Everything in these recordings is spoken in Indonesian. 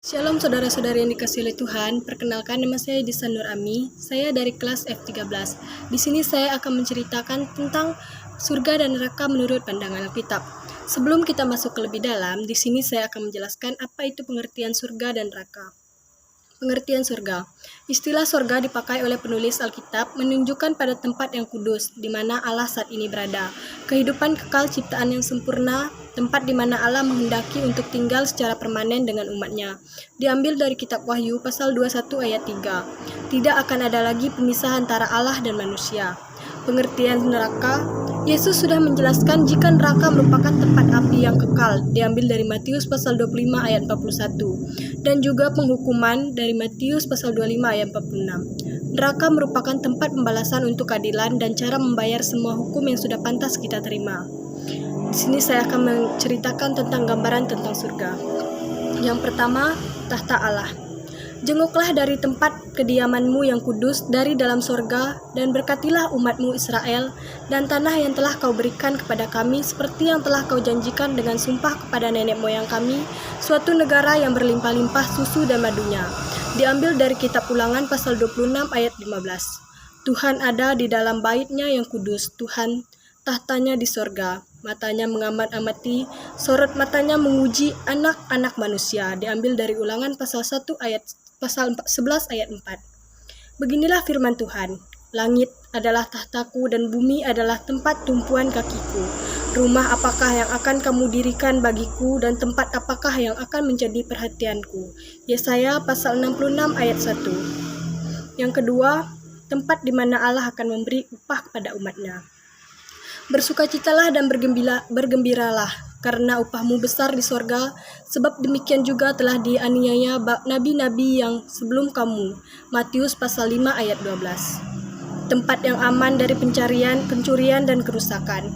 Shalom saudara-saudari yang dikasihi oleh Tuhan, perkenalkan nama saya Disa Nur Ami, saya dari kelas F13. Di sini saya akan menceritakan tentang surga dan neraka menurut pandangan Alkitab. Sebelum kita masuk ke lebih dalam, di sini saya akan menjelaskan apa itu pengertian surga dan neraka. Pengertian surga. Istilah surga dipakai oleh penulis Alkitab menunjukkan pada tempat yang kudus, di mana Allah saat ini berada. Kehidupan kekal ciptaan yang sempurna, tempat di mana Allah menghendaki untuk tinggal secara permanen dengan umatnya. Diambil dari kitab Wahyu pasal 21 ayat 3. Tidak akan ada lagi pemisah antara Allah dan manusia. Pengertian neraka. Yesus sudah menjelaskan jika neraka merupakan tempat api yang kekal, diambil dari Matius pasal 25 ayat 41, dan juga penghukuman dari Matius pasal 25 ayat 46. Neraka merupakan tempat pembalasan untuk keadilan dan cara membayar semua hukum yang sudah pantas kita terima. Di sini saya akan menceritakan tentang gambaran tentang surga. Yang pertama, tahta Allah. Jenguklah dari tempat kediamanmu yang kudus dari dalam sorga, dan berkatilah umatmu Israel, dan tanah yang telah kau berikan kepada kami, seperti yang telah kau janjikan dengan sumpah kepada nenek moyang kami, suatu negara yang berlimpah-limpah susu dan madunya. Diambil dari kitab Ulangan pasal 26 ayat 15. Tuhan ada di dalam bait-Nya yang kudus, Tuhan tahtanya di sorga. Matanya mengamat-amati, sorot matanya menguji anak-anak manusia. Diambil dari Ulangan pasal 1 ayat pasal 11 ayat 4. Beginilah firman Tuhan, langit adalah tahtaku dan bumi adalah tempat tumpuan kakiku. Rumah apakah yang akan kamu dirikan bagiku dan tempat apakah yang akan menjadi perhatianku? Yesaya pasal 66 ayat 1. Yang kedua, tempat di mana Allah akan memberi upah kepada umatnya. Bersukacitalah dan bergembiralah, karena upahmu besar di sorga, sebab demikian juga telah dianiaya nabi-nabi yang sebelum kamu. Matius pasal 5 ayat 12. Tempat yang aman dari pencurian dan kerusakan.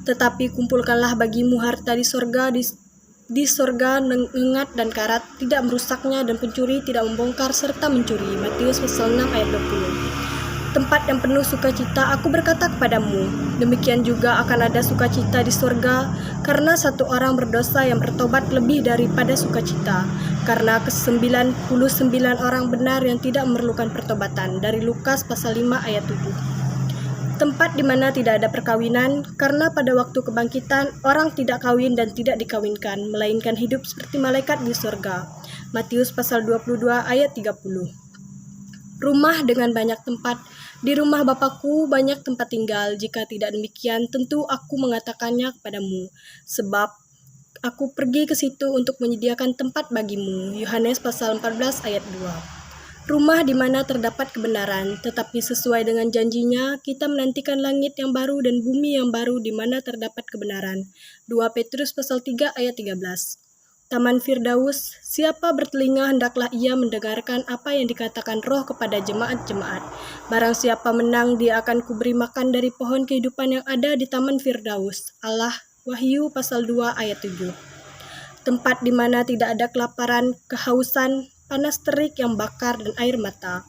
Tetapi kumpulkanlah bagimu harta di sorga, di sorga nengat dan karat tidak merusaknya dan pencuri tidak membongkar serta mencuri. Matius pasal 6 ayat 20. Tempat yang penuh sukacita, aku berkata kepadamu, demikian juga akan ada sukacita di sorga, karena satu orang berdosa yang bertobat lebih daripada sukacita, karena ke-99 orang benar yang tidak memerlukan pertobatan, dari Lukas pasal 5 ayat 7. Tempat di mana tidak ada perkawinan, karena pada waktu kebangkitan, orang tidak kawin dan tidak dikawinkan, melainkan hidup seperti malaikat di sorga. Matius pasal 22 ayat 30. Rumah dengan banyak tempat. Di rumah Bapakku banyak tempat tinggal. Jika tidak demikian, tentu aku mengatakannya kepadamu. Sebab aku pergi ke situ untuk menyediakan tempat bagimu. Yohanes pasal 14 ayat 2. Rumah di mana terdapat kebenaran, tetapi sesuai dengan janjinya, kita menantikan langit yang baru dan bumi yang baru di mana terdapat kebenaran. 2 Petrus pasal 3 ayat 13. Taman Firdaus, siapa bertelinga hendaklah ia mendengarkan apa yang dikatakan Roh kepada jemaat-jemaat. Barang siapa menang, dia akan kuberi makan dari pohon kehidupan yang ada di Taman Firdaus. Allah, Wahyu pasal 2 ayat 7. Tempat di mana tidak ada kelaparan, kehausan, panas terik yang bakar dan air mata.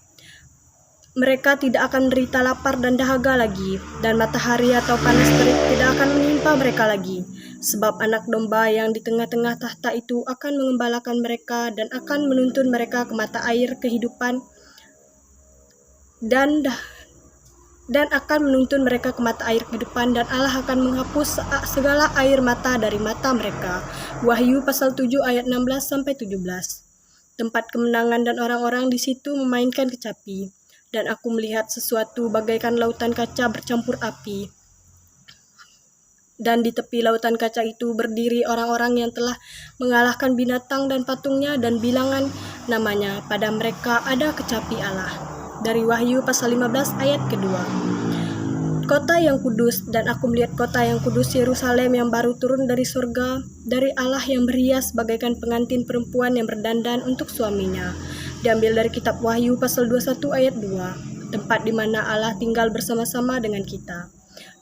Mereka tidak akan menderita lapar dan dahaga lagi, dan matahari atau panas terik tidak akan menimpa mereka lagi. Sebab anak domba yang di tengah-tengah tahta itu akan mengembalakan mereka dan akan menuntun mereka ke mata air kehidupan dan akan menuntun mereka ke mata air kehidupan, dan Allah akan menghapus segala air mata dari mata mereka. Wahyu pasal 7 ayat 16-17. Tempat kemenangan dan orang-orang di situ memainkan kecapi. Dan aku melihat sesuatu bagaikan lautan kaca bercampur api. Dan di tepi lautan kaca itu berdiri orang-orang yang telah mengalahkan binatang dan patungnya, dan bilangan namanya pada mereka ada kecapi Allah. Dari Wahyu pasal 15 ayat kedua. Kota yang kudus, dan aku melihat kota yang kudus Yerusalem yang baru turun dari surga, dari Allah yang berhias bagaikan pengantin perempuan yang berdandan untuk suaminya. Diambil dari kitab Wahyu pasal 21 ayat 2, tempat di mana Allah tinggal bersama-sama dengan kita.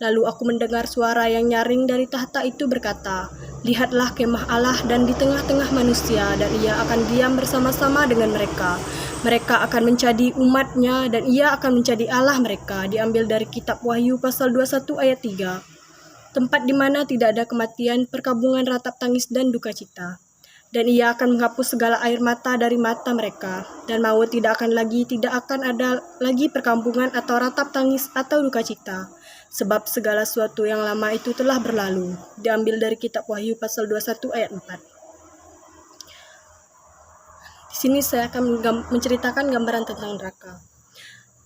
Lalu aku mendengar suara yang nyaring dari tahta itu berkata, lihatlah kemah Allah dan di tengah-tengah manusia, dan ia akan diam bersama-sama dengan mereka. Mereka akan menjadi umat-Nya dan ia akan menjadi Allah mereka. Diambil dari kitab Wahyu pasal 21 ayat 3, tempat di mana tidak ada kematian, perkabungan, ratap tangis dan duka cita. dan Ia akan menghapus segala air mata dari mata mereka, dan maut tidak akan ada lagi perkampungan atau ratap tangis atau duka cita, sebab segala sesuatu yang lama itu telah berlalu. Diambil dari kitab Wahyu pasal 21 ayat 4. Di sini saya akan menceritakan gambaran tentang neraka.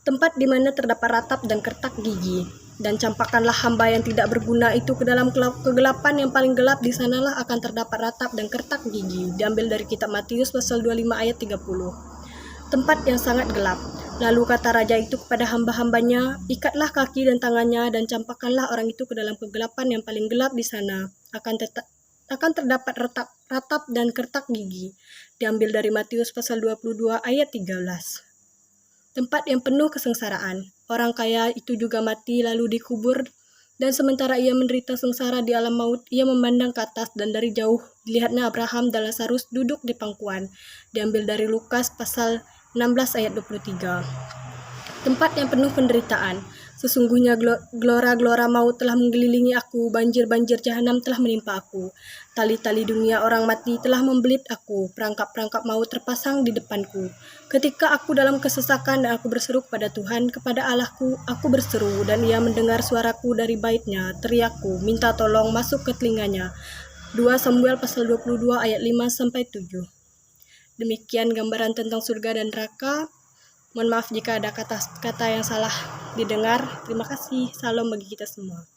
Tempat di mana terdapat ratap dan kertak gigi. Dan campakkanlah hamba yang tidak berguna itu ke dalam kegelapan yang paling gelap, di sanalah akan terdapat ratap dan kertak gigi. Diambil dari kitab Matius pasal 25 ayat 30. Tempat yang sangat gelap. Lalu kata raja itu kepada hamba-hambanya, ikatlah kaki dan tangannya dan campakkanlah orang itu ke dalam kegelapan yang paling gelap, di sana akan terdapat ratap dan kertak gigi. Diambil dari Matius pasal 22 ayat 13. Tempat yang penuh kesengsaraan. Orang kaya itu juga mati lalu dikubur, dan sementara ia menderita sengsara di alam maut, ia memandang ke atas dan dari jauh dilihatnya Abraham dan Lazarus duduk di pangkuan. Diambil dari Lukas pasal 16 ayat 23. Tempat yang penuh penderitaan. Sesungguhnya gelora-gelora maut telah mengelilingi aku, banjir-banjir jahanam telah menimpa aku. Tali-tali dunia orang mati telah membelit aku, perangkap-perangkap maut terpasang di depanku. Ketika aku dalam kesesakan dan aku berseru kepada Tuhan, kepada Allahku, aku berseru, dan Ia mendengar suaraku dari baitnya, teriakku, minta tolong masuk ke telinganya. 2 Samuel pasal 22 ayat 5-7. Demikian gambaran tentang surga dan neraka. Mohon maaf jika ada kata-kata yang salah didengar. Terima kasih. Salam bagi kita semua.